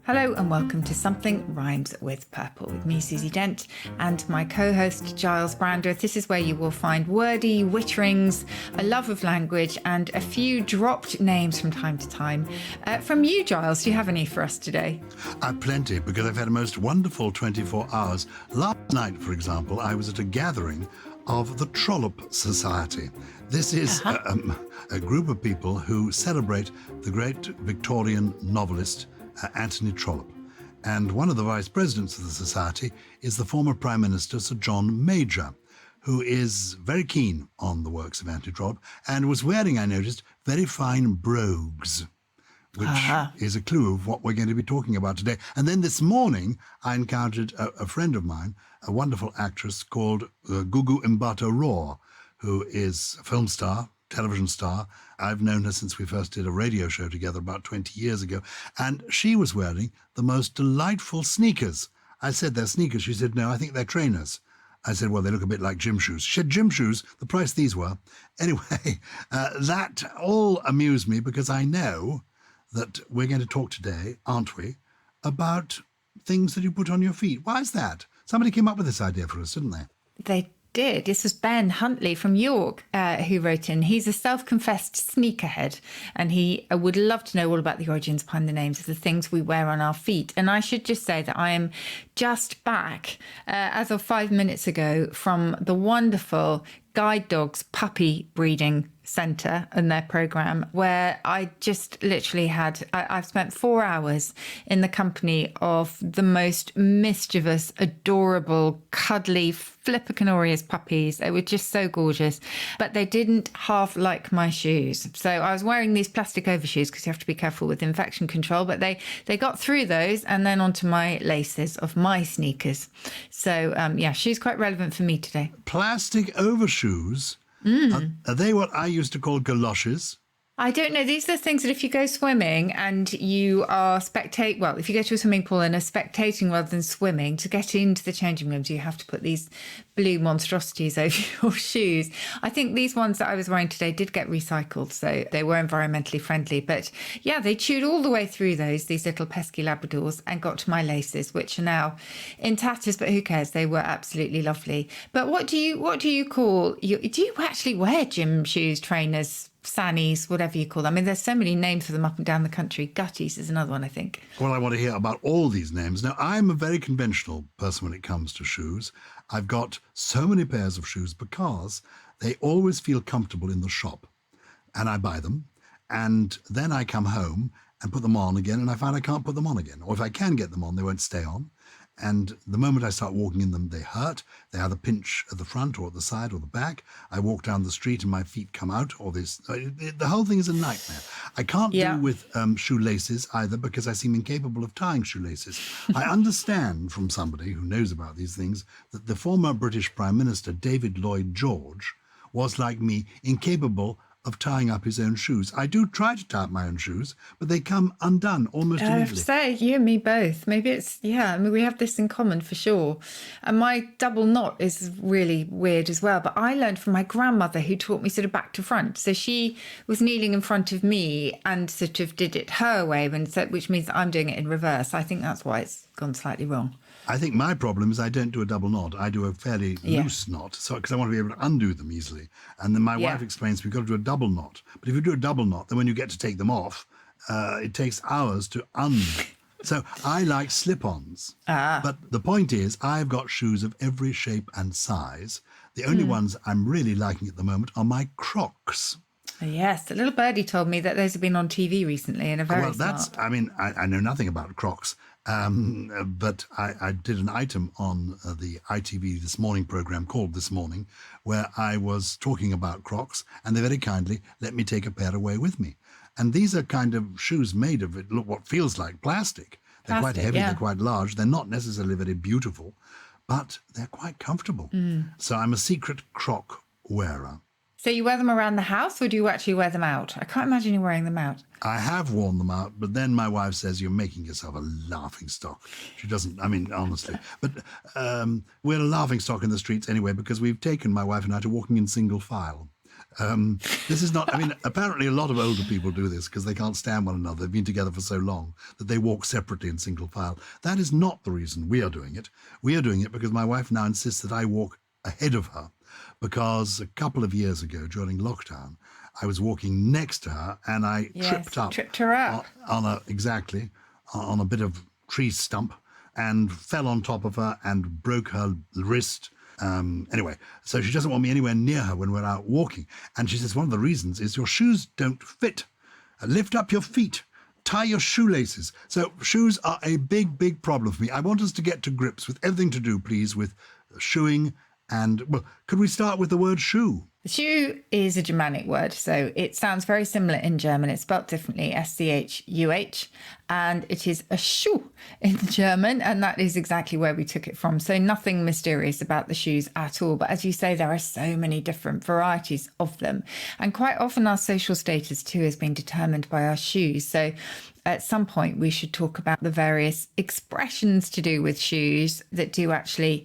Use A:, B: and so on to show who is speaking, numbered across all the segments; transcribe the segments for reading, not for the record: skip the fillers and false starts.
A: Hello and welcome to Something Rhymes with Purple with me, Susie Dent, and my co-host Gyles Brandreth. This is where you will find wordy witterings, a love of language, and a few dropped names from time to time. From you, Gyles, do you have any for us today?
B: Plenty, because I've had a most wonderful 24 hours. Last night, for example, I was at a gathering of the Trollope Society. This is a group of people who celebrate the great Victorian novelist Anthony Trollope. And one of the vice presidents of the society is the former Prime Minister, Sir John Major, who is very keen on the works of Anthony Trollope and was wearing, I noticed, very fine brogues, which is a clue of what we're going to be talking about today. And then this morning, I encountered a friend of mine, a wonderful actress called Gugu Mbatha-Raw, who is a film star, television star. I've known her since we first did a radio show together about 20 years ago. And she was wearing the most delightful sneakers. I said, they're sneakers. She said, no, I think they're trainers. I said, well, they look a bit like gym shoes. She said, gym shoes, the price these were. Anyway, that all amused me because I know that we're going to talk today, aren't we, about things that you put on your feet. Why is that? Somebody came up with this idea for us, didn't they?
A: They did. This was Ben Huntley from York who wrote in. He's a self-confessed sneakerhead, and he would love to know all about the origins behind the names of the things we wear on our feet. And I should just say that I am just back, as of 5 minutes ago, from the wonderful Guide Dogs Puppy Breeding Centre and their programme, where I just literally I've spent 4 hours in the company of the most mischievous, adorable, cuddly, flippercanorious puppies. They were just so gorgeous, but they didn't half like my shoes. So I was wearing these plastic overshoes because you have to be careful with infection control, but they got through those and then onto my laces of my sneakers. So shoes quite relevant for me today.
B: Plastic overshoes? Are they what I used to call galoshes?
A: I don't know. These are the things that if you go swimming and you are if you go to a swimming pool and are spectating rather than swimming, to get into the changing rooms, you have to put these blue monstrosities over your shoes. I think these ones that I was wearing today did get recycled, so they were environmentally friendly. But yeah, they chewed all the way through these little pesky Labradors and got to my laces, which are now in tatters, but who cares? They were absolutely lovely. But what do you call do you actually wear gym shoes, trainers, sannies, whatever you call them? I mean, there's so many names for them up and down the country. Gutties is another one, I think.
B: Well, I want to hear about all these names. Now, I'm a very conventional person when it comes to shoes. I've got so many pairs of shoes because they always feel comfortable in the shop. And I buy them, and then I come home and put them on again, and I find I can't put them on again. Or if I can get them on, they won't stay on. And the moment I start walking in them, they hurt. They either pinch at the front or at the side or the back. I walk down the street and my feet come out. The whole thing is a nightmare. I can't do with shoelaces either because I seem incapable of tying shoelaces. I understand from somebody who knows about these things that the former British Prime Minister, David Lloyd George, was like me, incapable of tying up his own shoes. I do try to tie up my own shoes, but they come undone almost immediately.
A: I have to say, you and me both. Maybe we have this in common for sure. And my double knot is really weird as well. But I learned from my grandmother, who taught me sort of back to front. So she was kneeling in front of me and sort of did it her way, which means that I'm doing it in reverse. I think that's why it's gone slightly wrong.
B: I think my problem is I don't do a double knot. I do a fairly loose knot, because I want to be able to undo them easily. And then my wife explains we've got to do a double knot. But if you do a double knot, then when you get to take them off, it takes hours to undo. So I like slip-ons. But the point is, I've got shoes of every shape and size. The only ones I'm really liking at the moment are my Crocs.
A: Yes, a little birdie told me that those have been on TV recently and are very smart.
B: I know nothing about Crocs, but I did an item on the ITV This Morning programme called This Morning, where I was talking about Crocs, and they very kindly let me take a pair away with me. And these are kind of shoes made of what feels like plastic. They're quite heavy, they're quite large, they're not necessarily very beautiful, but they're quite comfortable. So I'm a secret Croc wearer.
A: So you wear them around the house, or do you actually wear them out? I can't imagine you wearing them out.
B: I have worn them out, but then my wife says, you're making yourself a laughingstock. She doesn't, honestly. But we're a laughingstock in the streets anyway, because we've taken my wife and I to walking in single file. This is not, I mean, apparently a lot of older people do this because they can't stand one another. They've been together for so long that they walk separately in single file. That is not the reason we are doing it. We are doing it because my wife now insists that I walk ahead of her, because a couple of years ago during lockdown, I was walking next to her and I
A: tripped her up
B: on a bit of tree stump and fell on top of her and broke her wrist. Anyway, so she doesn't want me anywhere near her when we're out walking. And she says one of the reasons is your shoes don't fit. Lift up your feet. Tie your shoelaces. So shoes are a big, big problem for me. I want us to get to grips with everything to do, please, with shoeing. And, well, could we start with the word shoe?
A: Shoe is a Germanic word, so it sounds very similar in German. It's spelt differently, S-C-H-U-H, and it is a Schuh in German, and that is exactly where we took it from. So nothing mysterious about the shoes at all. But as you say, there are so many different varieties of them. And quite often our social status too has been determined by our shoes. So at some point we should talk about the various expressions to do with shoes that do actually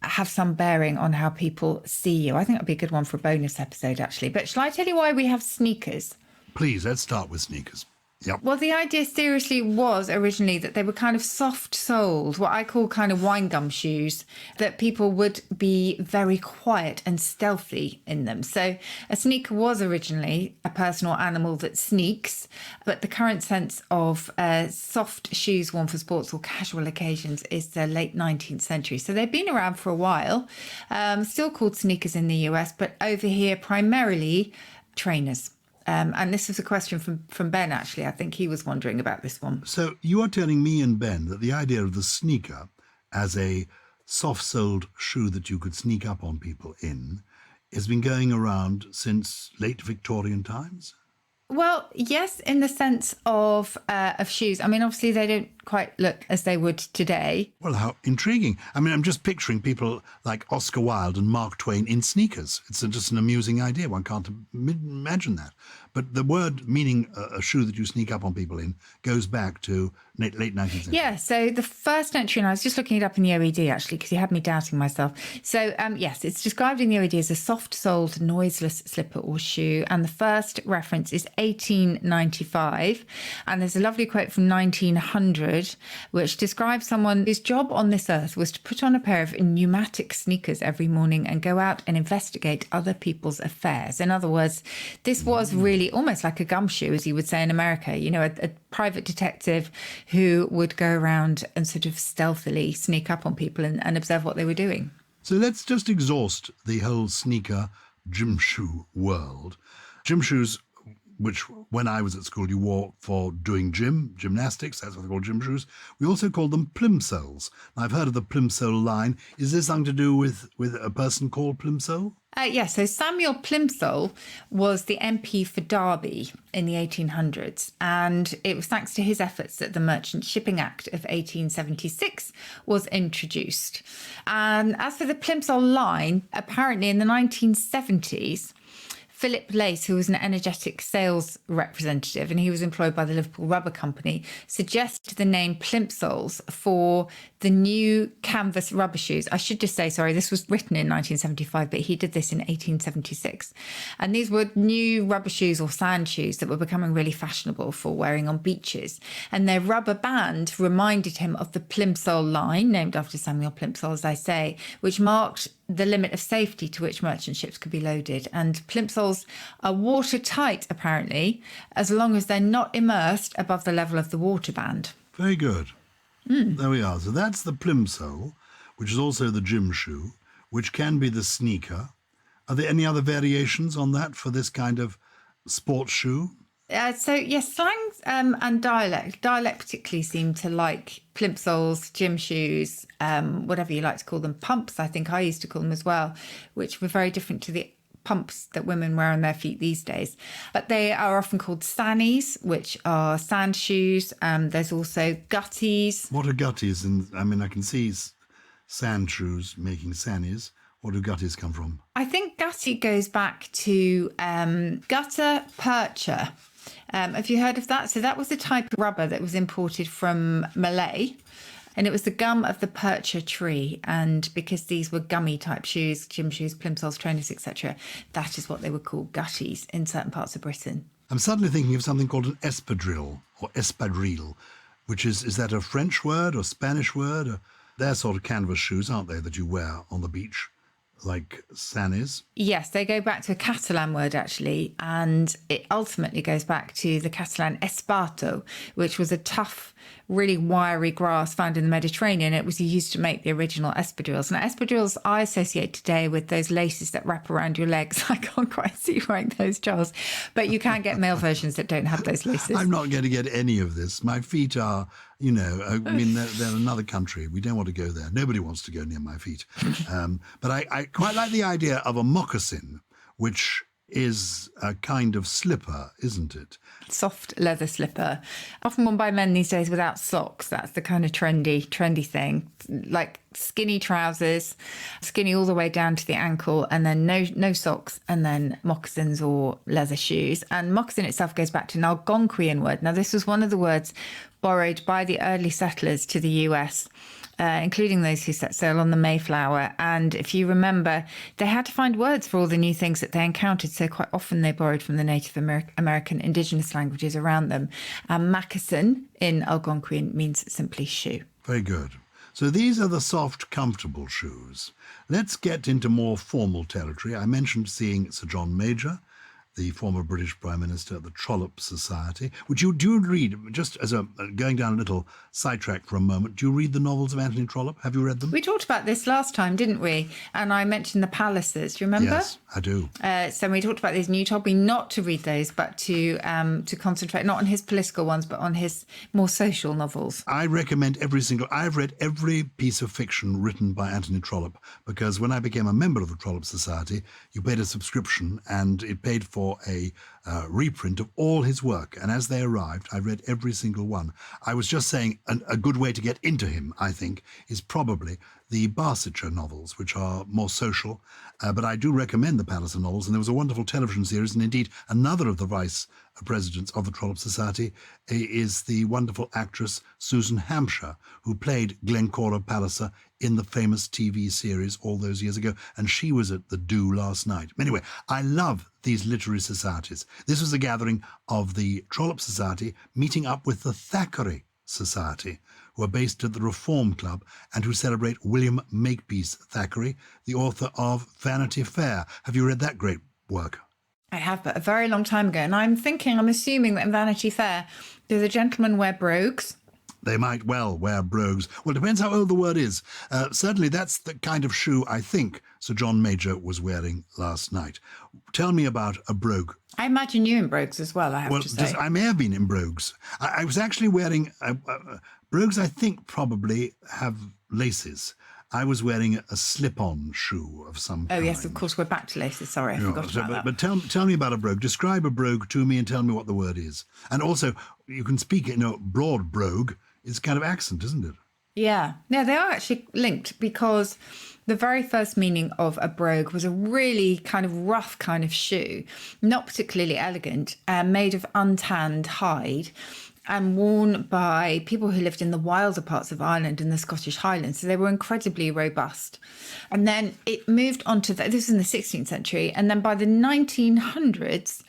A: have some bearing on how people see you. I think that'd be a good one for a bonus episode, actually. But shall I tell you why we have sneakers?
B: Please, let's start with sneakers. Yep.
A: Well, the idea seriously was originally that they were kind of soft-soled, what I call kind of wine gum shoes, that people would be very quiet and stealthy in them. So a sneaker was originally a person or animal that sneaks, but the current sense of soft shoes worn for sports or casual occasions is the late 19th century. So they've been around for a while, still called sneakers in the US, but over here primarily trainers. And this was a question from Ben, actually. I think he was wondering about this one.
B: So you are telling me and Ben that the idea of the sneaker as a soft-soled shoe that you could sneak up on people in has been going around since late Victorian times?
A: Well, yes, in the sense of shoes. I mean, obviously, they don't quite look as they would today.
B: Well, how intriguing. I mean, I'm just picturing people like Oscar Wilde and Mark Twain in sneakers. It's just an amusing idea. One can't imagine that. But the word meaning a shoe that you sneak up on people in goes back to late 19th century.
A: Yeah, so the first entry, and I was just looking it up in the OED, actually, because you had me doubting myself. So, yes, it's described in the OED as a soft-soled, noiseless slipper or shoe. And the first reference is 1895. And there's a lovely quote from 1900, which describes someone whose job on this earth was to put on a pair of pneumatic sneakers every morning and go out and investigate other people's affairs. In other words, this was really almost like a gumshoe, as you would say in America, you know, a private detective who would go around and sort of stealthily sneak up on people and observe what they were doing.
B: So let's just exhaust the whole sneaker gym shoe world. Gym shoes, which when I was at school you wore for doing gymnastics, that's what they call gym shoes. We also call them plimsolls. Now, I've heard of the plimsoll line. Is this something to do with a person called Plimsoll?
A: Yes, so Samuel Plimsoll was the MP for Derby in the 1800s, and it was thanks to his efforts that the Merchant Shipping Act of 1876 was introduced. And as for the Plimsoll line, apparently in the 1970s, Philip Lace, who was an energetic sales representative, and he was employed by the Liverpool Rubber Company, suggested the name Plimsolls for the new canvas rubber shoes. I should just say, sorry, this was written in 1975, but he did this in 1876. And these were new rubber shoes or sand shoes that were becoming really fashionable for wearing on beaches. And their rubber band reminded him of the Plimsoll line, named after Samuel Plimsoll, as I say, which marked the limit of safety to which merchant ships could be loaded. And plimsolls are watertight, apparently, as long as they're not immersed above the level of the water band.
B: Very good. There we are. So that's the plimsoll, which is also the gym shoe, which can be the sneaker. Are there any other variations on that for this kind of sports shoe?
A: So, yes, slang and dialect. Dialect particularly seem to like plimsolls, gym shoes, whatever you like to call them. Pumps, I think I used to call them as well, which were very different to the pumps that women wear on their feet these days. But they are often called sannies, which are sand shoes. There's also gutties.
B: What are gutties? And I mean, I can see sand shoes making sannies. Where do gutties come from?
A: I think gutty goes back to gutta percha. Have you heard of that? So that was a type of rubber that was imported from Malay And it was the gum of the percher tree. And because these were gummy type shoes, gym shoes, plimsolls, trainers, etc., that is what they were called, gutties, in certain parts of Britain.
B: I'm suddenly thinking of something called an espadrille or espadrille, which is that a French word or Spanish word? They're sort of canvas shoes, aren't they, that you wear on the beach, like Sanis?
A: Yes, they go back to a Catalan word, actually, and it ultimately goes back to the Catalan esparto, which was a tough, really wiry grass found in the Mediterranean. It was used to make the original espadrilles. Now, espadrilles I associate today with those laces that wrap around your legs. I can't quite see wearing those, Charles, but you can get male versions that don't have those laces.
B: I'm not going to get any of this. My feet are, they're another country. We don't want to go there. Nobody wants to go near my feet. But I quite like the idea of a moccasin, which is a kind of slipper, isn't it?
A: Soft leather slipper, often worn by men these days without socks. That's the kind of trendy thing, like skinny trousers, skinny all the way down to the ankle, and then no socks, and then moccasins or leather shoes. And moccasin itself goes back to an Algonquian word. Now, this was one of the words borrowed by the early settlers to the US, including those who set sail on the Mayflower. And if you remember, they had to find words for all the new things that they encountered. So quite often they borrowed from the Native American indigenous languages around them. Moccasin in Algonquian means simply shoe.
B: Very good. So these are the soft, comfortable shoes. Let's get into more formal territory. I mentioned seeing Sir John Major, the former British Prime Minister at the Trollope Society. Do you read, just as going down a little sidetrack for a moment, do you read the novels of Anthony Trollope? Have you read them?
A: We talked about this last time, didn't we? And I mentioned the palaces. Do you remember?
B: Yes, I do.
A: So we talked about these, and you told me not to read those, but to concentrate not on his political ones, but on his more social novels.
B: I recommend I've read every piece of fiction written by Anthony Trollope, because when I became a member of the Trollope Society, you paid a subscription and it paid for a reprint of all his work. And as they arrived, I read every single one. I was just saying a good way to get into him, I think, is probably the Barsetshire novels, which are more social. But I do recommend the Palliser novels. And there was a wonderful television series. And indeed, another of the vice presidents of the Trollope Society is the wonderful actress Susan Hampshire, who played Glencora Palliser in the famous TV series all those years ago. And she was at the Do last night. Anyway, I love these literary societies. This was a gathering of the Trollope Society meeting up with the Thackeray Society, who are based at the Reform Club and who celebrate William Makepeace Thackeray, the author of Vanity Fair. Have you read that great work?
A: I have, but a very long time ago. And I'm assuming that in Vanity Fair, do the gentlemen wear brogues?
B: They might well wear brogues. Well, it depends how old the word is. Certainly that's the kind of shoe I think Sir John Major was wearing last night. Tell me about a brogue.
A: I imagine you in brogues as well, I have to say.
B: I may have been in brogues. I was actually wearing... brogues, I think, probably have laces. I was wearing a slip-on shoe of some kind.
A: Oh, yes, of course, we're back to laces. Sorry, I forgot about that.
B: But tell me about a brogue. Describe a brogue to me and tell me what the word is. And also, you can speak it, broad brogue is kind of accent, isn't it?
A: Yeah. No, they are actually linked, because the very first meaning of a brogue was a really kind of rough kind of shoe, not particularly elegant, made of untanned hide, and worn by people who lived in the wilder parts of Ireland and the Scottish Highlands. So they were incredibly robust. And then it moved on to, this was in the 16th century, and then by the 1900s,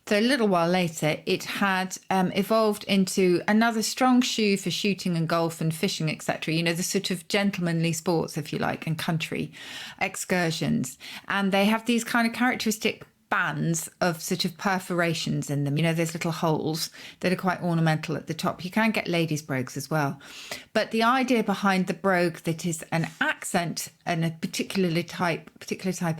A: so a little while later, it had evolved into another strong shoe for shooting and golf and fishing, etc. The sort of gentlemanly sports, if you like, and country excursions. And they have these kind of characteristic bands of sort of perforations in them. There's little holes that are quite ornamental at the top. You can get ladies' brogues as well. But the idea behind the brogue that is an accent and a particular type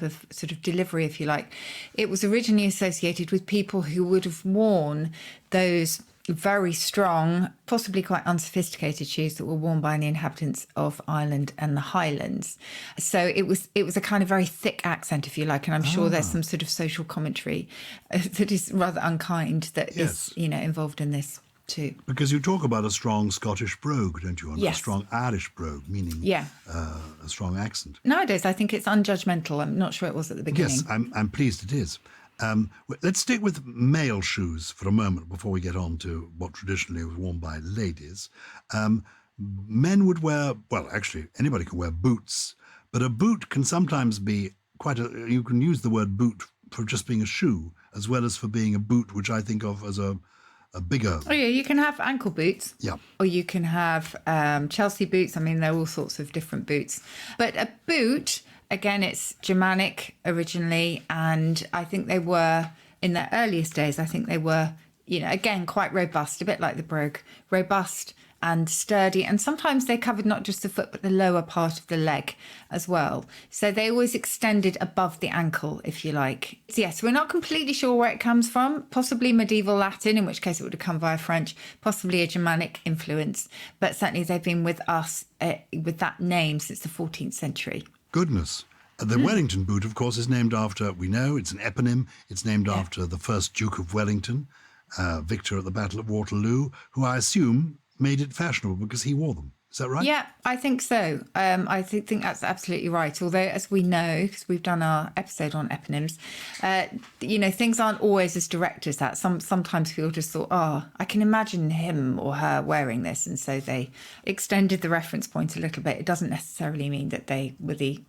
A: of sort of delivery, if you like, it was originally associated with people who would have worn those very strong, possibly quite unsophisticated shoes that were worn by the inhabitants of Ireland and the Highlands. So it was a kind of very thick accent, if you like, and I'm sure there's some sort of social commentary that is rather unkind that is involved in this too.
B: Because you talk about a strong Scottish brogue, don't you? And
A: yes.
B: A strong Irish brogue, meaning a strong accent.
A: Nowadays, I think it's unjudgmental. I'm not sure it was at the beginning.
B: Yes, I'm pleased it is. Let's stick with male shoes for a moment before we get on to what traditionally was worn by ladies. men would wear, well, actually, anybody can wear boots, but a boot can sometimes be you can use the word boot for just being a shoe, as well as for being a boot, which I think of as a bigger...
A: Oh, yeah, you can have ankle boots.
B: Yeah.
A: Or you can have Chelsea boots. I mean, there are all sorts of different boots. But a boot, again, it's Germanic originally, and I think they were, in their earliest days, I think they were, again, quite robust, a bit like the brogue, robust and sturdy, and sometimes they covered not just the foot but the lower part of the leg as well, so they always extended above the ankle, if you like. So yes, we're not completely sure where it comes from, possibly medieval Latin, in which case it would have come via French, possibly a Germanic influence, but certainly they've been with us with that name since the 14th century.
B: Goodness. The Wellington boot, of course, is named after, we know, it's an eponym, it's named after the first Duke of Wellington, victor at the Battle of Waterloo, who I assume made it fashionable because he wore them. Is that right?
A: Yeah, I think so. I think that's absolutely right. Although, as we know, because we've done our episode on eponyms, things aren't always as direct as that. Sometimes people just thought, I can imagine him or her wearing this. And so they extended the reference point a little bit. It doesn't necessarily mean that they were the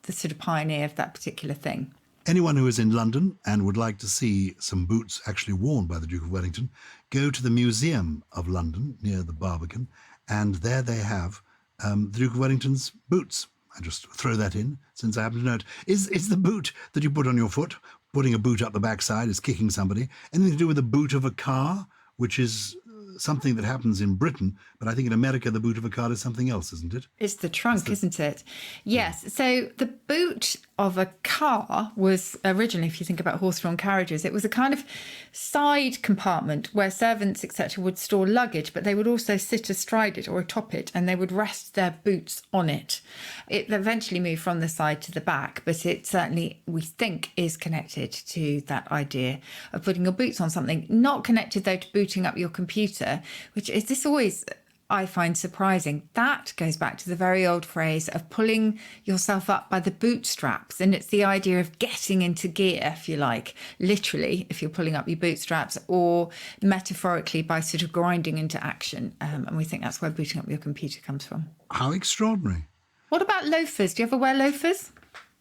A: sort of pioneer of that particular thing.
B: Anyone who is in London and would like to see some boots actually worn by the Duke of Wellington, go to the Museum of London near the Barbican, and there they have the Duke of Wellington's boots. I just throw that in, since I happen to know it. Is the boot that you put on your foot, putting a boot up the backside is kicking somebody, anything to do with the boot of a car, which is something that happens in Britain, but I think in America the boot of a car is something else, isn't it?
A: It's the trunk, isn't it? Yes. So the boot of a car was originally, if you think about horse-drawn carriages, it was a kind of side compartment where servants, etc., would store luggage, but they would also sit astride it or atop it, and they would rest their boots on it. It eventually moved from the side to the back, but it certainly, we think, is connected to that idea of putting your boots on something. Not connected, though, to booting up your computer, which is this always... I find surprising. That goes back to the very old phrase of pulling yourself up by the bootstraps. And it's the idea of getting into gear, if you like, literally, if you're pulling up your bootstraps, or metaphorically by sort of grinding into action. And we think that's where booting up your computer comes from.
B: How extraordinary.
A: What about loafers? Do you ever wear loafers?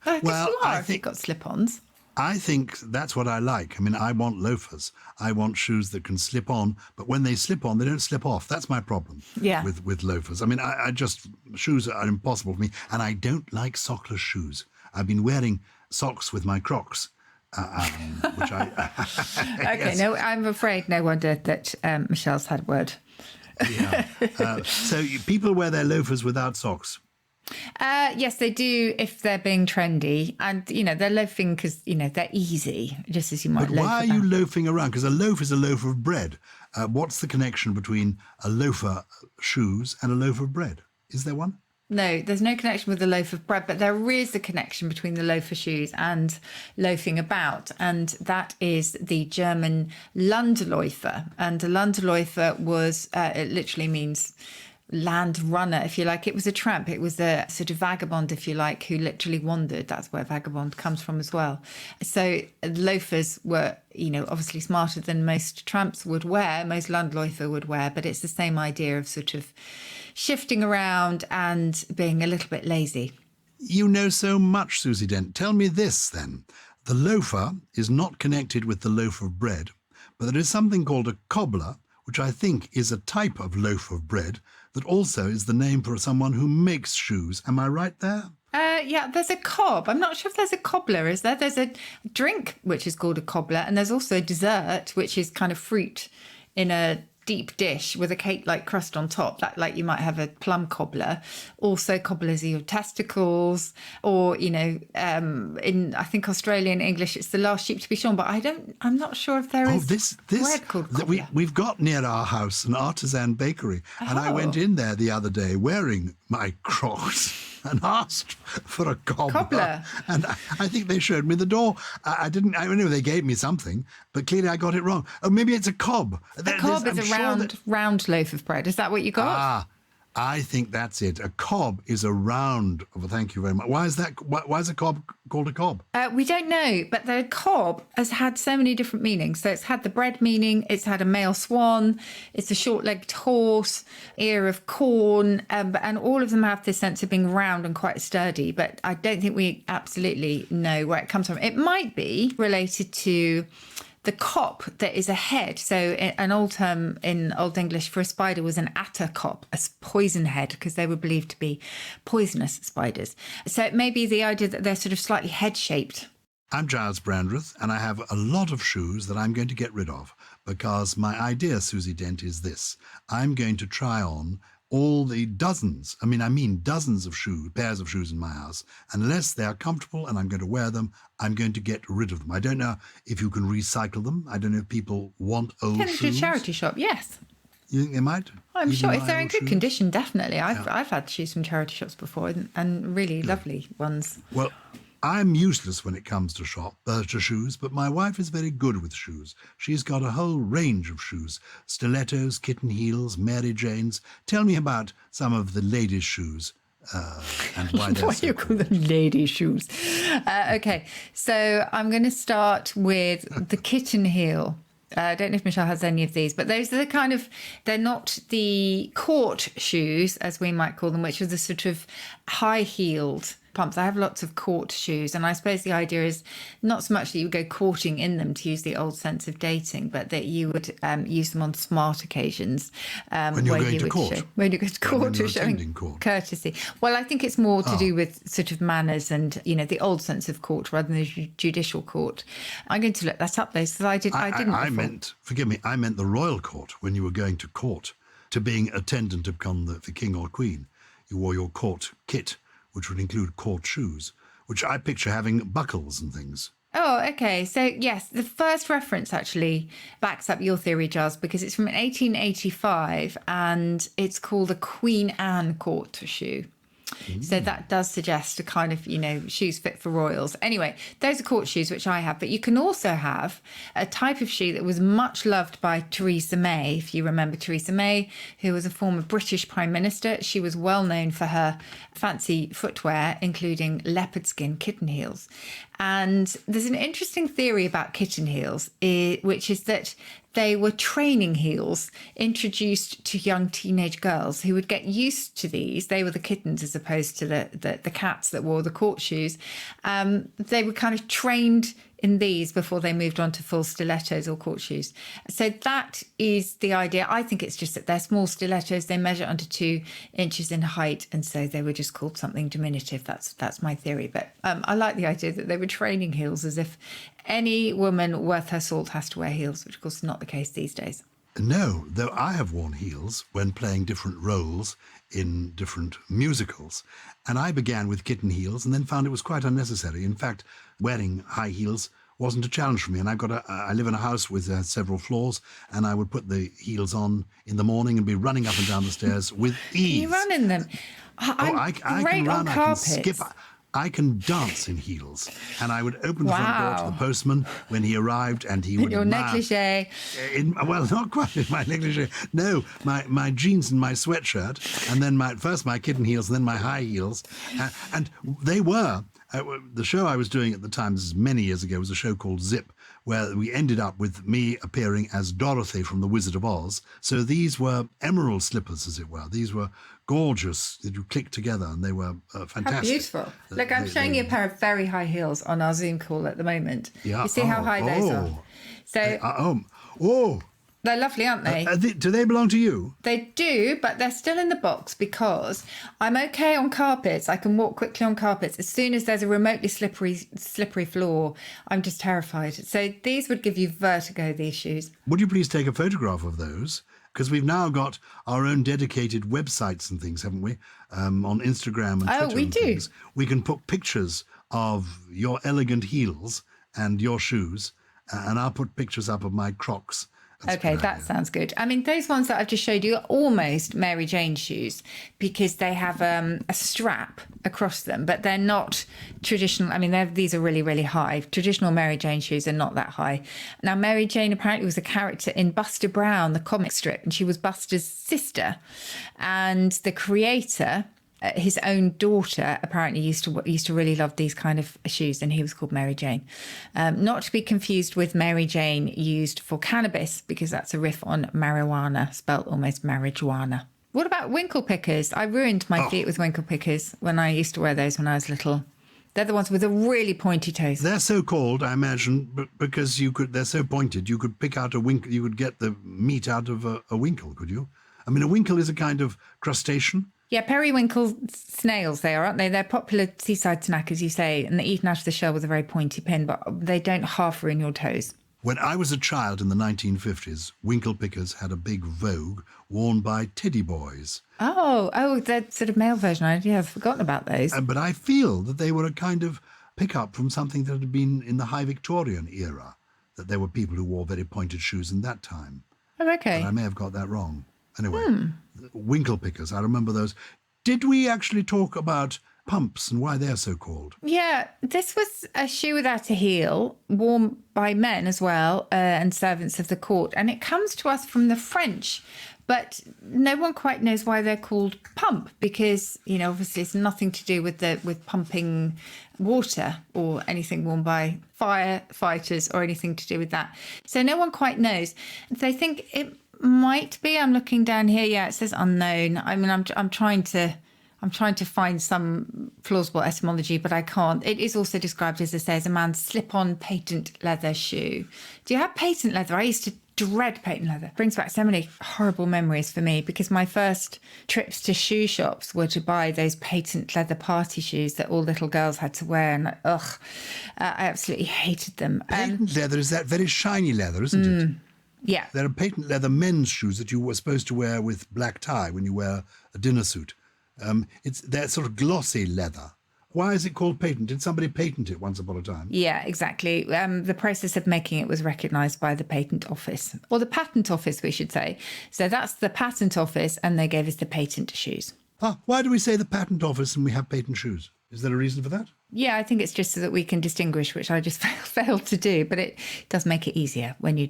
A: I guess you are if you've
B: think...
A: got slip-ons.
B: I think that's what I like. I mean, I want loafers. I want shoes that can slip on, but when they slip on, they don't slip off. That's my problem with loafers. I mean, shoes are impossible for me, and I don't like sockless shoes. I've been wearing socks with my Crocs, which I...
A: Okay, yes. No, I'm afraid no wonder that Michelle's had word.
B: Yeah. So people wear their loafers without socks.
A: Yes, they do if they're being trendy, and they're loafing because they're easy, just as you might.
B: But why are you loafing around? Because a loaf is a loaf of bread. What's the connection between a loafer shoes and a loaf of bread? Is there one?
A: No, there's no connection with the loaf of bread, but there is a connection between the loafer shoes and loafing about, and that is the German Landläufer. And a Landläufer was it literally means land runner, if you like. It was a tramp. It was a sort of vagabond, if you like, who literally wandered. That's where vagabond comes from as well. So loafers were, obviously smarter than most tramps would wear, most Landläufer would wear, but it's the same idea of sort of shifting around and being a little bit lazy.
B: You know so much, Susie Dent. Tell me this, then. The loafer is not connected with the loaf of bread, but there is something called a cobbler, which I think is a type of loaf of bread that also is the name for someone who makes shoes. Am I right there?
A: Yeah, there's a cob. I'm not sure if there's a cobbler, is there? There's a drink which is called a cobbler, and there's also a dessert, which is kind of fruit in a deep dish with a cake-like crust on top, that like you might have a plum cobbler. Also, cobblers are your testicles, or in I think Australian English it's the last sheep to be shorn. But I'm not sure if there is
B: this
A: bread called cobbler.
B: We've got near our house an artisan bakery, and I went in there the other day wearing my Crocs and asked for a cobbler. And I think they showed me the door. I know they gave me something, but clearly I got it wrong. Oh, maybe it's a cob.
A: A cob is a round loaf of bread. Is that what you got?
B: I think that's it. A cob is a round of a thank you very much. Why is that? Why is a cob called a cob?
A: We don't know, but the cob has had so many different meanings. So it's had the bread meaning, it's had a male swan, it's a short-legged horse, ear of corn, and all of them have this sense of being round and quite sturdy. But I don't think we absolutely know where it comes from. It might be related to the cop that is a head. So an old term in Old English for a spider was an atta cop, a poison head, because they were believed to be poisonous spiders. So it may be the idea that they're sort of slightly head-shaped.
B: I'm Gyles Brandreth, and I have a lot of shoes that I'm going to get rid of because my idea, Susie Dent, is this. I'm going to try on all the dozens of shoes, pairs of shoes in my house. Unless they are comfortable and I'm going to wear them, I'm going to get rid of them. I don't know if you can recycle them. I don't know if people want old shoes.
A: To a charity shop, yes.
B: You think they might?
A: I'm sure if they're in good
B: shoes?
A: Condition, definitely. I've had shoes from charity shops before and really lovely ones.
B: Well, I'm useless when it comes to shoes, but my wife is very good with shoes. She's got a whole range of shoes, stilettos, kitten heels, Mary Janes. Tell me about some of the ladies' shoes and why they're so
A: you call them lady shoes? Okay, so I'm going to start with the kitten heel. I don't know if Michelle has any of these, but those are they're not the court shoes, as we might call them, which are the sort of high-heeled pumps. I have lots of court shoes, and I suppose the idea is not so much that you would go courting in them, to use the old sense of dating, but that you would use them on smart occasions.
B: When you're going to court.
A: When you go to court, to showing courtesy. Well, I think it's more to do with sort of manners and, the old sense of court rather than the judicial court. I'm going to look that up, though, because I didn't.
B: Forgive me, I meant the royal court when you were going to court, to being attendant upon the king or queen. You wore your court kit, which would include court shoes, which I picture having buckles and things.
A: Oh, okay. So, yes, the first reference actually backs up your theory, Gyles, because it's from 1885 and it's called a Queen Anne court shoe. So that does suggest a kind of, shoes fit for royals. Anyway, those are court shoes, which I have. But you can also have a type of shoe that was much loved by Theresa May, if you remember Theresa May, who was a former British Prime Minister. She was well known for her fancy footwear, including leopard skin kitten heels. And there's an interesting theory about kitten heels, which is that they were training heels introduced to young teenage girls who would get used to these. They were the kittens as opposed to the cats that wore the court shoes. They were kind of trained in these before they moved on to full stilettos or court shoes. So that is the idea. I think it's just that they're small stilettos. They measure under 2 inches in height, and so they were just called something diminutive. That's my theory. But I like the idea that they were training heels, as if any woman worth her salt has to wear heels, which of course is not the case these days.
B: No, though I have worn heels when playing different roles in different musicals. And I began with kitten heels and then found it was quite unnecessary. In fact, wearing high heels wasn't a challenge for me. And I live in a house with several floors, and I would put the heels on in the morning and be running up and down the stairs with ease.
A: Can you run in them?
B: I can run, I can skip. I can dance in heels, and I would open the front door to the postman when he arrived, and he would...
A: Your negligee.
B: Well, not quite in my negligee. No, my jeans and my sweatshirt, and then first my kitten heels, and then my high heels. And they were... the show I was doing at the time, this is many years ago, was a show called Zip, where we ended up with me appearing as Dorothy from The Wizard of Oz. So these were emerald slippers, as it were. These were gorgeous. You clicked together, and they were fantastic.
A: How beautiful. Look, I'm showing you a pair of very high heels on our Zoom call at the moment.
B: Yeah.
A: You see how high those are? So they're lovely, aren't they?
B: Do they belong to you?
A: They do, but they're still in the box because I'm okay on carpets. I can walk quickly on carpets. As soon as there's a remotely slippery floor, I'm just terrified. So these would give you vertigo, these shoes.
B: Would you please take a photograph of those? Because we've now got our own dedicated websites and things, haven't we? On Instagram and Twitter.
A: Oh, we do.
B: Things. We can put pictures of your elegant heels and your shoes, and I'll put pictures up of my Crocs
A: Okay, that sounds good. I mean, those ones that I've just showed you are almost Mary Jane shoes because they have a strap across them, but they're not traditional. I mean, these are really, really high. Traditional Mary Jane shoes are not that high. Now, Mary Jane apparently was a character in Buster Brown, the comic strip, and she was Buster's sister. And the creator, his own daughter, apparently used to really love these kind of shoes, and he was called Mary Jane. Not to be confused with Mary Jane used for cannabis, because that's a riff on marijuana, spelt almost marijuana. What about winkle pickers? I ruined my feet with winkle pickers when I used to wear those when I was little. They're the ones with the really pointy toes.
B: They're so called, I imagine, because they're so pointed. You could pick out a winkle. You could get the meat out of a winkle, could you? I mean, a winkle is a kind of crustacean.
A: Yeah, periwinkle snails they are, aren't they? They're popular seaside snack, as you say, and they're eaten out of the shell with a very pointy pin, but they don't half ruin your toes.
B: When I was a child in the 1950s, winkle pickers had a big vogue worn by teddy boys.
A: Oh, that sort of male version. I've forgotten about those.
B: But I feel that they were a kind of pick-up from something that had been in the High Victorian era, that there were people who wore very pointed shoes in that time.
A: Oh, okay.
B: But I may have got that wrong. Anyway, winkle pickers, I remember those. Did we actually talk about pumps and why they're so called?
A: Yeah, this was a shoe without a heel, worn by men as well, and servants of the court. And it comes to us from the French, but no one quite knows why they're called pump, because, obviously it's nothing to do with pumping water or anything worn by firefighters or anything to do with that. So no one quite knows. They think it might be. I'm looking down here. Yeah, it says unknown. I mean, I'm trying to find some plausible etymology, but I can't. It is also described, as I say, as a man's slip-on patent leather shoe. Do you have patent leather? I used to dread patent leather. It brings back so many horrible memories for me, because my first trips to shoe shops were to buy those patent leather party shoes that all little girls had to wear, and I absolutely hated them.
B: Patent leather is that very shiny leather, isn't it?
A: Yeah.
B: There are patent leather men's shoes that you were supposed to wear with black tie when you wear a dinner suit. They're sort of glossy leather. Why is it called patent? Did somebody patent it once upon a time?
A: Yeah, exactly. The process of making it was recognised by the Patent Office, or the Patent Office, we should say. So that's the Patent Office, and they gave us the patent shoes.
B: Why do we say the Patent Office and we have patent shoes? Is there a reason for that?
A: Yeah, I think it's just so that we can distinguish, which I just failed to do. But it does make it easier when you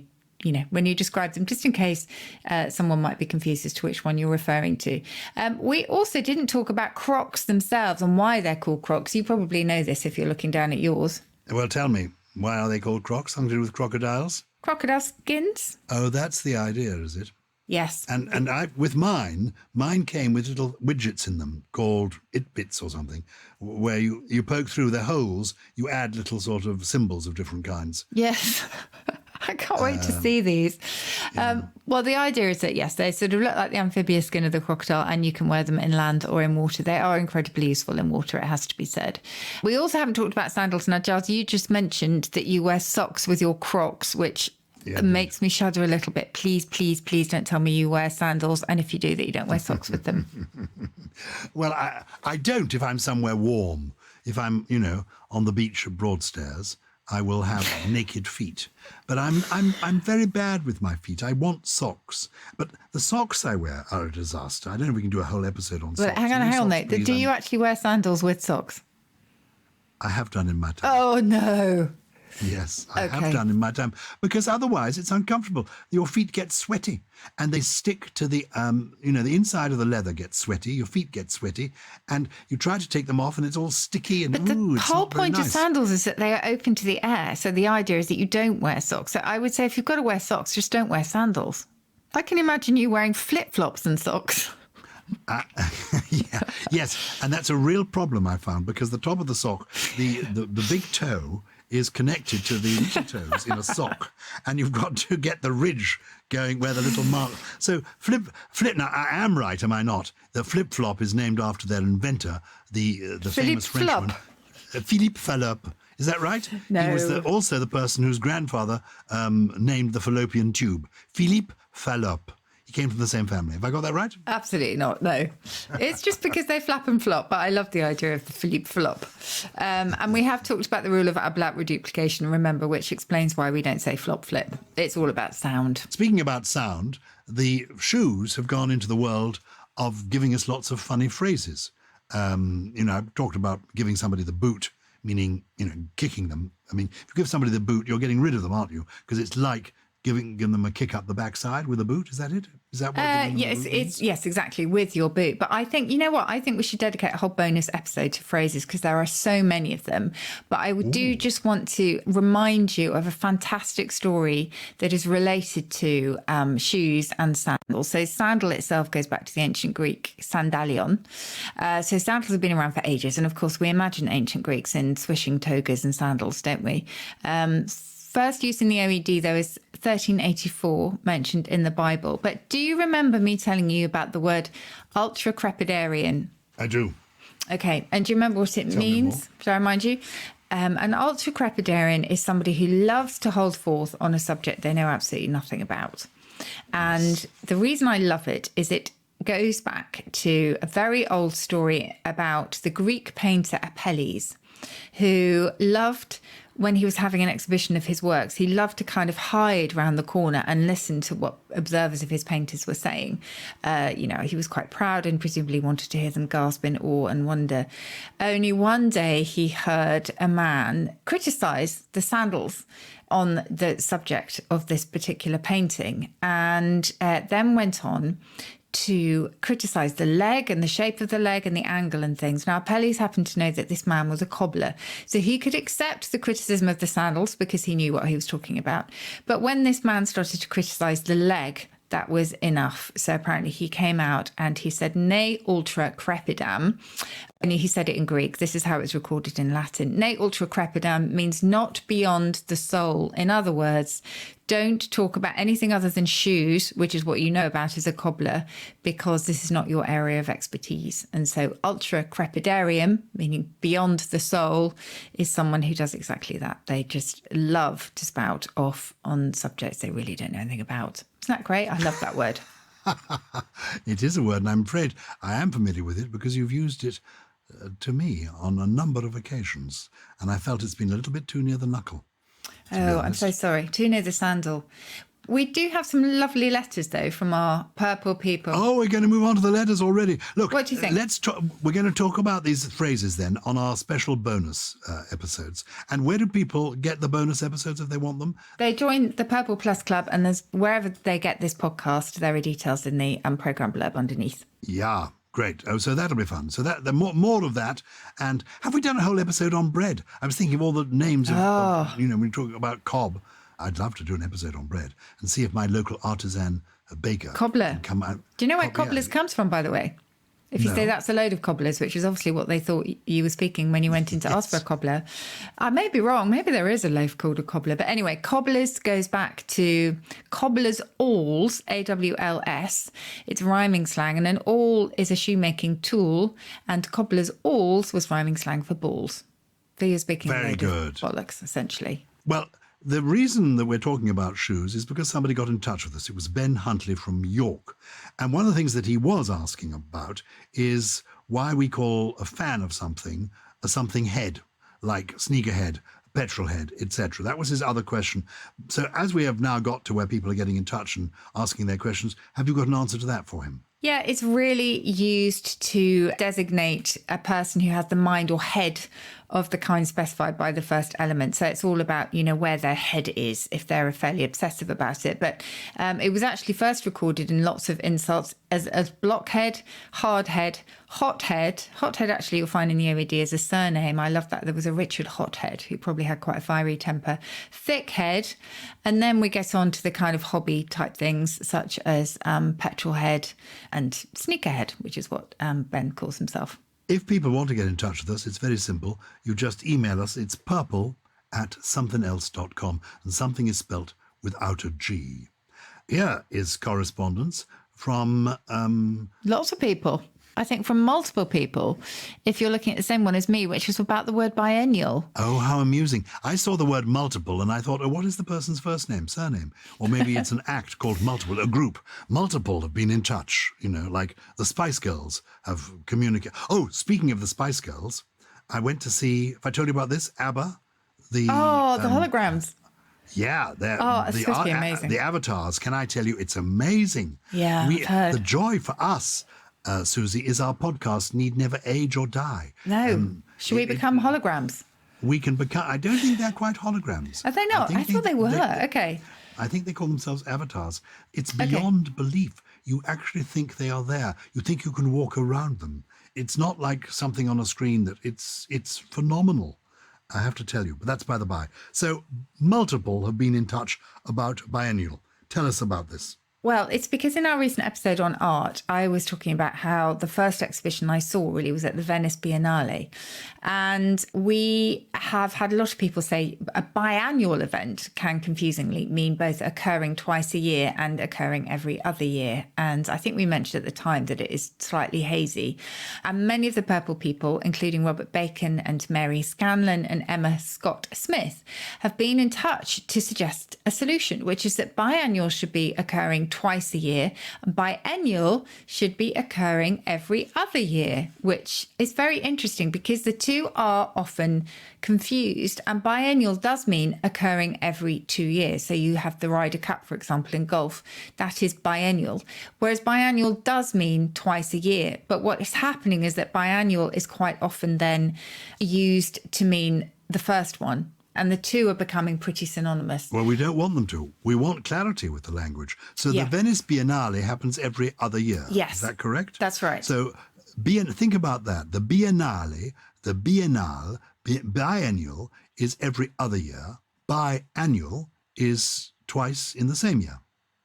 A: describe them, just in case someone might be confused as to which one you're referring to. We also didn't talk about Crocs themselves and why they're called Crocs. You probably know this if you're looking down at yours.
B: Well, tell me, why are they called Crocs? Something to do with crocodiles?
A: Crocodile skins?
B: Oh, that's the idea, is it?
A: Yes.
B: And with mine came with little widgets in them called it-bits or something, where you poke through the holes, you add little sort of symbols of different kinds.
A: Yes. I can't wait to see these. Well, the idea is that, yes, they sort of look like the amphibious skin of the crocodile, and you can wear them in land or in water. They are incredibly useful in water, it has to be said. We also haven't talked about sandals. Now, Gyles, you just mentioned that you wear socks with your Crocs, which makes me shudder a little bit. Please, please, please don't tell me you wear sandals, and if you do, that you don't wear socks with them.
B: Well, I don't if I'm somewhere warm. If I'm, on the beach at Broadstairs, I will have naked feet. But I'm very bad with my feet. I want socks. But the socks I wear are a disaster. I don't know if we can do a whole episode on socks.
A: But hang on, mate. Do you actually wear sandals with socks?
B: I have done in my time.
A: Oh, no.
B: Yes, I have done in my time, because otherwise it's uncomfortable. Your feet get sweaty and they stick to the, the inside of the leather gets sweaty, your feet get sweaty, and you try to take them off and it's all sticky and
A: But the whole point of sandals is that they are open to the air. So the idea is that you don't wear socks. So I would say if you've got to wear socks, just don't wear sandals. I can imagine you wearing flip-flops and socks.
B: Yes, and that's a real problem I found, because the top of the sock, the big toe is connected to the little toes in a sock, and you've got to get the ridge going where the little mark. So flip. Now I am right, am I not? The flip-flop is named after their inventor, the famous Frenchman, Philippe Fallope. Is that right?
A: No.
B: He was also the person whose grandfather named the fallopian tube, Philippe Fallope. he came from the same family. Have I got that right?
A: Absolutely not, no. It's just because they flap and flop, but I love the idea of the Philippe flop. And we have talked about the rule of ablaut reduplication, remember, which explains why we don't say flop flip. It's all about sound.
B: Speaking about sound, the shoes have gone into the world of giving us lots of funny phrases. I've talked about giving somebody the boot, meaning, kicking them. I mean, if you give somebody the boot, you're getting rid of them, aren't you? Because it's like giving them a kick up the backside with a boot. Is that it? Is that what?
A: Yes, exactly, with your boot. But I think, you know what? I think we should dedicate a whole bonus episode to phrases because there are so many of them. But I do just want to remind you of a fantastic story that is related to shoes and sandals. So sandal itself goes back to the ancient Greek sandalion. So sandals have been around for ages. And of course, we imagine ancient Greeks in swishing togas and sandals, don't we? First use in the OED, though, is 1384, mentioned in the Bible. But do you remember me telling you about the word ultracrepidarian?
B: I do.
A: Okay. And do you remember what it means? Shall I remind you? An ultracrepidarian is somebody who loves to hold forth on a subject they know absolutely nothing about. And the reason I love it is it goes back to a very old story about the Greek painter Apelles, who loved, when he was having an exhibition of his works, he loved to kind of hide round the corner and listen to what observers of his paintings were saying. He was quite proud and presumably wanted to hear them gasp in awe and wonder. Only one day he heard a man criticise the sandals on the subject of this particular painting, and then went on to criticise the leg and the shape of the leg and the angle and things. Now, Apelles happened to know that this man was a cobbler, so he could accept the criticism of the sandals because he knew what he was talking about. But when this man started to criticise the leg, that was enough. So apparently he came out and he said, "Ne ultra crepidam." And he said it in Greek. This is how it's recorded in Latin. "Ne ultra crepidam" means not beyond the sole. In other words, don't talk about anything other than shoes, which is what you know about as a cobbler, because this is not your area of expertise. And so ultracrepidarian, meaning beyond the sole, is someone who does exactly that. They just love to spout off on subjects they really don't know anything about. Isn't that great? I love that word.
B: It is a word, and I'm afraid I am familiar with it because you've used it to me on a number of occasions, and I felt it's been a little bit too near the knuckle.
A: Oh, I'm so sorry. Too near the sandal. We do have some lovely letters, though, from our purple people.
B: Oh, we're going to move on to the letters already. Look,
A: what do you think?
B: We're going to talk about these phrases then on our special bonus episodes. And where do people get the bonus episodes if they want them?
A: They join the Purple Plus Club, and there's wherever they get this podcast, there are details in the programme blurb underneath.
B: Yeah. Great. Oh, so that'll be fun. So that more of that. And have we done a whole episode on bread? I was thinking of all the names of when we talk about cob. I'd love to do an episode on bread and see if my local artisan baker
A: cobbler
B: can come out.
A: Do you know where cobblers comes from, by the way? If you say that's a load of cobblers, which is obviously what they thought you were speaking when you went in to ask for a cobbler. I may be wrong. Maybe there is a loaf called a cobbler. But anyway, cobblers goes back to cobbler's awls, AWLS. It's rhyming slang. And an awl is a shoemaking tool. And cobbler's awls was rhyming slang for balls. So you're speaking a load of bollocks, essentially.
B: Well, the reason that we're talking about shoes is because somebody got in touch with us. It was Ben Huntley from York. And one of the things that he was asking about is why we call a fan of something a something head, like sneakerhead, petrol head, etc. That was his other question. So as we have now got to where people are getting in touch and asking their questions, have you got an answer to that for him?
A: Yeah, it's really used to designate a person who has the mind or head of the kind specified by the first element. So it's all about, where their head is, if they're fairly obsessive about it. But it was actually first recorded in lots of insults as blockhead, hardhead, hothead. Hothead, actually, you'll find in the OED as a surname. I love that. There was a Richard Hothead who probably had quite a fiery temper. Thickhead. And then we get on to the kind of hobby type things, such as petrolhead and sneakerhead, which is what Ben calls himself.
B: If people want to get in touch with us, it's very simple. You just email us. It's purple@somethingelse.com, and something is spelt without a G. Here is correspondence from...
A: lots of people. I think, from multiple people, if you're looking at the same one as me, which was about the word biennial.
B: Oh, how amusing. I saw the word multiple and I thought, oh, what is the person's first name, surname? Or maybe it's an act called multiple, a group. Multiple have been in touch, like the Spice Girls have communicated. Oh, speaking of the Spice Girls, I went to see, if I told you about this, ABBA.
A: The holograms.
B: Yeah,
A: it's supposed to be amazing.
B: The avatars, can I tell you, it's amazing.
A: Yeah, I've heard.
B: The joy for us, Susie, is our podcast need never age or die.
A: No. Should we become holograms?
B: We can become, I don't think they're quite holograms.
A: Are they not? I thought they were. Okay.
B: I think they call themselves avatars. It's beyond belief. You actually think they are there. You think you can walk around them. It's not like something on a screen that it's phenomenal. I have to tell you, but that's by the by. So multiple have been in touch about biennial. Tell us about this.
A: Well, it's because in our recent episode on art, I was talking about how the first exhibition I saw really was at the Venice Biennale. And we have had a lot of people say a biannual event can confusingly mean both occurring twice a year and occurring every other year. And I think we mentioned at the time that it is slightly hazy. And many of the purple people, including Robert Bacon and Mary Scanlon and Emma Scott Smith, have been in touch to suggest a solution, which is that biannual should be occurring twice a year, and biennial should be occurring every other year, which is very interesting because the two are often confused, and biennial does mean occurring every 2 years. So you have the Ryder Cup, for example, in golf, that is biennial, whereas biannual does mean twice a year. But what is happening is that biannual is quite often then used to mean the first one. And the two are becoming pretty synonymous.
B: Well, we don't want them to. We want clarity with the language. So the Venice Biennale happens every other year.
A: Yes.
B: Is that correct?
A: That's right.
B: So think about that. The Biennale, the biennale, biennial is every other year. Biannual is twice in the same year.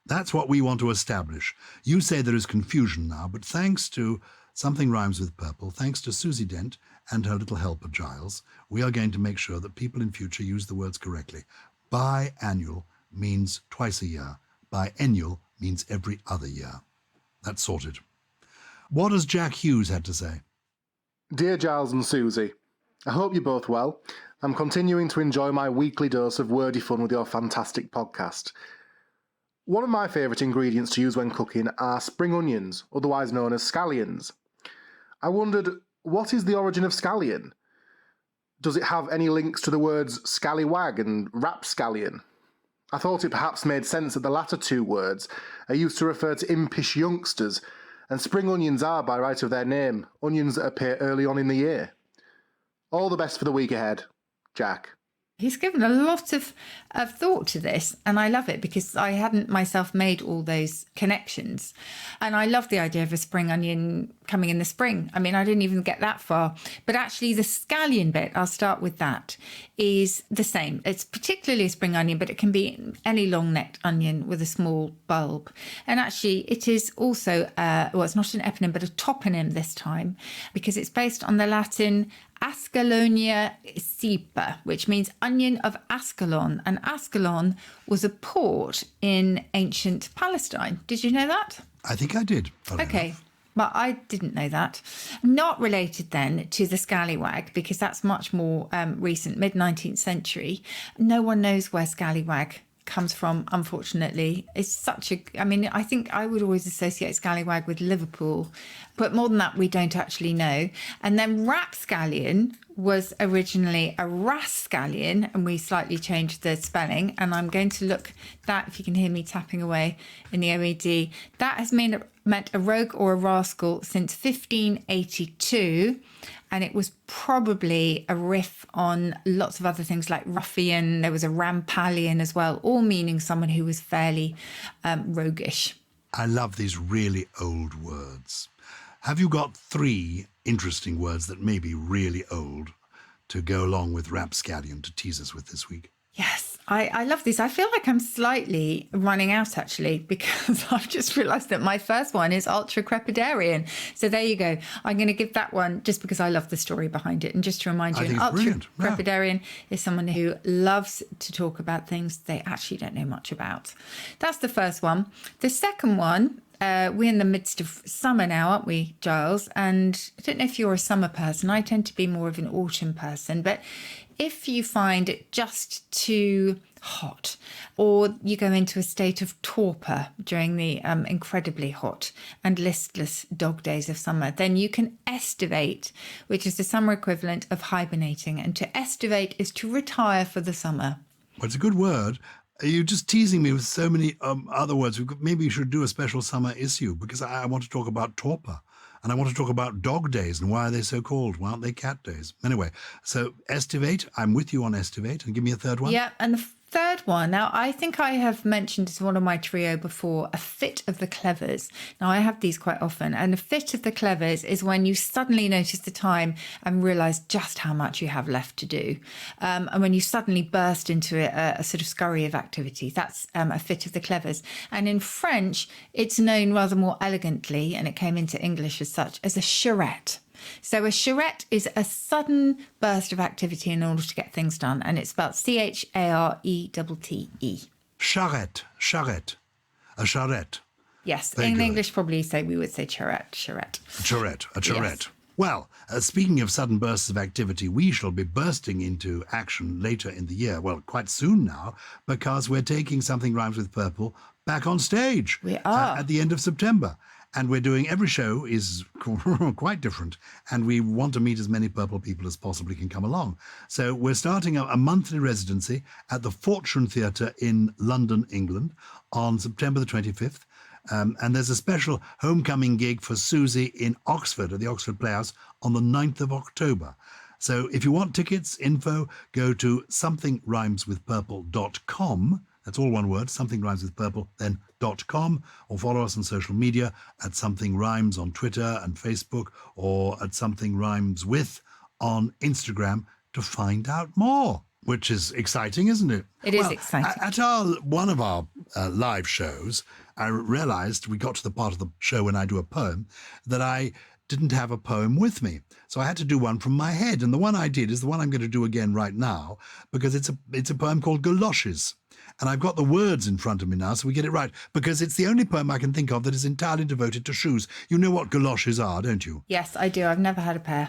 B: That's what we want to establish. You say there is confusion now, but thanks to Something Rhymes with Purple, thanks to Susie Dent and her little helper, Gyles, we are going to make sure that people in future use the words correctly. Biannual means twice a year. Biennial means every other year. That's sorted. What has Jack Hughes had to say?
C: Dear Gyles and Susie, I hope you're both well. I'm continuing to enjoy my weekly dose of wordy fun with your fantastic podcast. One of my favourite ingredients to use when cooking are spring onions, otherwise known as scallions. I wondered, what is the origin of scallion? Does it have any links to the words scallywag and rapscallion? I thought it perhaps made sense that the latter two words are used to refer to impish youngsters, and spring onions are, by right of their name, onions that appear early on in the year. All the best for the week ahead, Jack.
A: He's given a lot of thought to this, and I love it because I hadn't myself made all those connections. And I love the idea of a spring onion coming in the spring. I mean, I didn't even get that far. But actually, the scallion bit, I'll start with that, is the same. It's particularly a spring onion, but it can be any long-necked onion with a small bulb. And actually, it is also, it's not an eponym, but a toponym this time, because it's based on the Latin Ascalonia cepa, which means onion of Ascalon. And Ascalon was a port in ancient Palestine. Did you know that?
B: I think I did.
A: Okay. But I didn't know that. Not related then to the scallywag, because that's much more recent, mid-19th century. No one knows where scallywag comes from, unfortunately. It's I think I would always associate scallywag with Liverpool, but more than that, we don't actually know. And then rapscallion was originally a rascallion, and we slightly changed the spelling. And I'm going to look that, if you can hear me tapping away in the OED, that has meant a rogue or a rascal since 1582. And it was probably a riff on lots of other things like ruffian. There was a rampallion as well, all meaning someone who was fairly roguish.
B: I love these really old words. Have you got 3 interesting words that may be really old to go along with rapscallion to tease us with this week?
A: Yes, I love these. I feel like I'm slightly running out, actually, because I've just realised that my first one is Ultracrepidarian. So there you go. I'm going to give that one just because I love the story behind it. And just to remind you, an Ultracrepidarian is someone who loves to talk about things they actually don't know much about. That's the first one. The second one, we're in the midst of summer now, aren't we, Gyles? And I don't know if you're a summer person. I tend to be more of an autumn person. But if you find it just too hot, or you go into a state of torpor during the incredibly hot and listless dog days of summer, then you can estivate, which is the summer equivalent of hibernating. And to estivate is to retire for the summer.
B: Well, it's a good word. You're just teasing me with so many other words. Maybe you should do a special summer issue, because I want to talk about torpor. And I want to talk about dog days and why are they so called? Why aren't they cat days? Anyway, so estivate, I'm with you on estivate. And give me a third one.
A: Yeah, and the third one, now I think I have mentioned as one of my trio before, a fit of the clevers. Now I have these quite often, and a fit of the clevers is when you suddenly notice the time and realise just how much you have left to do. And when you suddenly burst into a sort of scurry of activity, that's a fit of the clevers. And in French, it's known rather more elegantly, and it came into English as such, as a charrette. So a charrette is a sudden burst of activity in order to get things done, and it's spelled CHARETTE.
B: Charrette, charrette, a charrette.
A: Yes,
B: Very
A: in
B: good.
A: English probably we would say charrette.
B: A charrette, a charrette.
A: Yes.
B: Well, speaking of sudden bursts of activity, we shall be bursting into action later in the year. Well, quite soon now, because we're taking Something Rhymes with Purple back on stage.
A: We are.
B: At the end of September. And we're doing, every show is quite different. And we want to meet as many Purple people as possibly can come along. So we're starting a monthly residency at the Fortune Theatre in London, England, on September the 25th. And there's a special homecoming gig for Susie in Oxford, at the Oxford Playhouse, on the 9th of October. So if you want tickets, info, go to somethingrhymeswithpurple.com. That's all one word, Something Rhymes with Purple, then .com, or follow us on social media at Something Rhymes on Twitter and Facebook, or at Something Rhymes With on Instagram to find out more, which is exciting, isn't it?
A: It is exciting.
B: At one of our live shows, I realised, we got to the part of the show when I do a poem, that I didn't have a poem with me. So I had to do one from my head. And the one I did is the one I'm going to do again right now, because it's a poem called Galoshes. And I've got the words in front of me now, so we get it right, because it's the only poem I can think of that is entirely devoted to shoes. You know what galoshes are, don't you?
A: Yes, I do. I've never had a pair.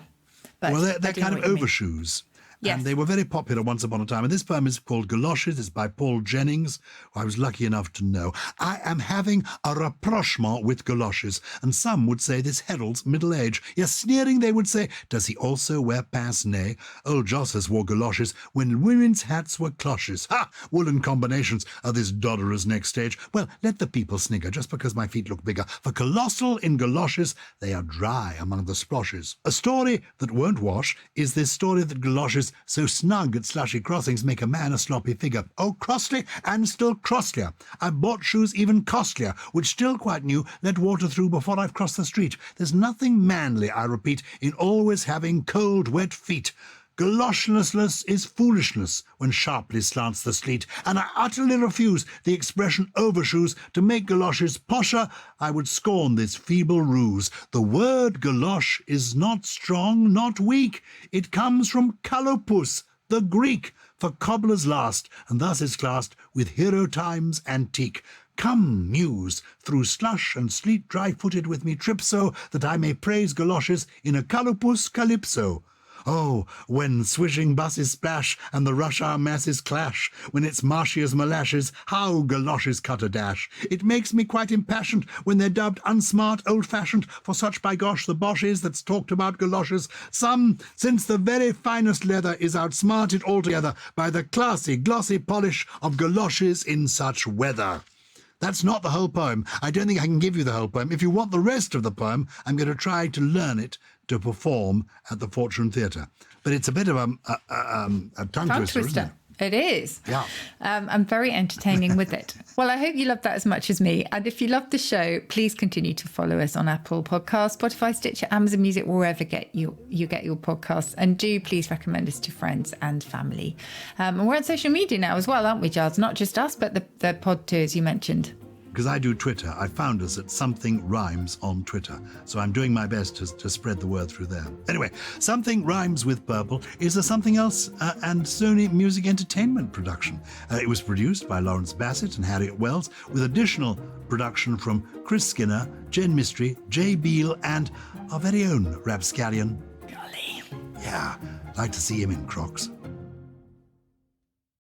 A: But
B: Well, they're
A: I do know
B: kind of
A: what you mean.
B: overshoes.
A: Yes.
B: And they were very popular once upon a time. And this poem is called Galoshes. It's by Paul Jennings, who I was lucky enough to know. I am having a rapprochement with galoshes, and some would say this heralds middle age. Yes, sneering they would say, does he also wear pince-nez? Old Josses wore galoshes when women's hats were cloches. Ha! Woolen combinations are this dodderer's next stage. Well, let the people snigger just because my feet look bigger. For colossal in galoshes, they are dry among the sploshes. A story that won't wash is this story that galoshes so snug at slushy crossings make a man a sloppy figure. Oh, crossly and still crosslier. I've bought shoes even costlier, which still quite new, let water through before I've crossed the street. There's nothing manly, I repeat, in always having cold, wet feet. Galoshlessness is foolishness when sharply slants the sleet, and I utterly refuse the expression overshoes. To make galoshes posher, I would scorn this feeble ruse. The word galosh is not strong, not weak. It comes from kalopus, the Greek, for cobbler's last, and thus is classed with hero times antique. Come, muse, through slush and sleet dry-footed with me trip so, that I may praise galoshes in a kalopus calypso. Oh, when swishing buses splash and the rush-hour masses clash, when it's marshy as molasses, how galoshes cut a dash. It makes me quite impassioned when they're dubbed unsmart, old-fashioned, for such by gosh the bosh is that's talked about galoshes. Some, since the very finest leather is outsmarted altogether by the classy, glossy polish of galoshes in such weather. That's not the whole poem. I don't think I can give you the whole poem. If you want the rest of the poem, I'm going to try to learn it to perform at the Fortune Theatre. But it's a bit of a tongue twister, isn't it?
A: It is.
B: Yeah.
A: I'm very entertaining with it. Well, I hope you loved that as much as me. And if you loved the show, please continue to follow us on Apple Podcasts, Spotify, Stitcher, Amazon Music, wherever you get your podcasts. And do please recommend us to friends and family. And we're on social media now as well, aren't we, Gyles? Not just us, but the pod too, as you mentioned.
B: because I do Twitter. I found us at Something Rhymes on Twitter, so I'm doing my best to spread the word through there. Anyway, Something Rhymes with Purple is a Something Else and Sony Music Entertainment production. It was produced by Lawrence Bassett and Harriet Wells, with additional production from Chris Skinner, Jen Mystery, Jay Beale, and our very own Rapscallion.
A: Golly.
B: Yeah, like to see him in Crocs.